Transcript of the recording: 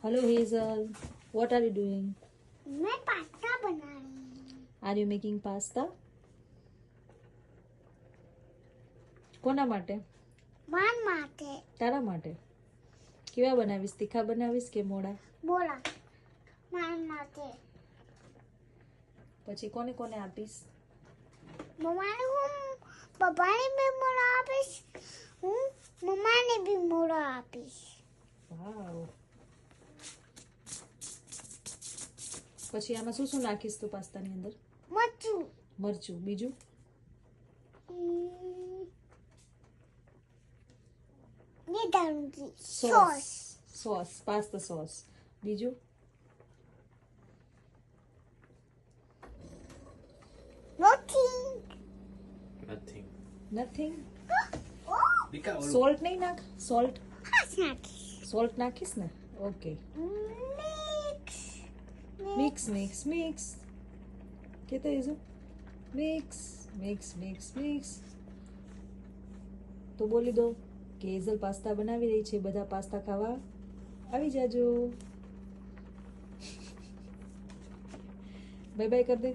Hello Hazel, what are you doing? मैं pasta बना रही हूँ। Are you making pasta? કોના માટે? માન માટે તારા માટે. કેવા બનાવીશ? તીખા બનાવીશ કે મોડા? બોલા માન માટે પછી કોને કોને આપીશ? મમ્માને હું પપ્પાને બી મોડા આપીશ, હું મમ્માને બી મોડા આપીશ. વાવ. પછી આમાં શું શું નાખીશ તું પાસ્તાની અંદર? મરચું, મરચું. બીજું? ને ડાળુંજી સોસ. Sauce, pasta sauce. બીજું? નથિંગ. નથિંગ. Dika, સોલ્ટ નહીં નાખ? સોલ્ટ. ખાસ નાખીશ. સોલ્ટ નાખીશ ને? Okay. Mix mix mix mix. કે તો ઇઝુ મિક્સ મિક્સ મિક્સ મિક્સ. તો બોલી દો કે હેઝલ પાસ્તા બનાવી રહી છે, બધા પાસ્તા ખાવા આવી જાજો. બાય બાય કર દે.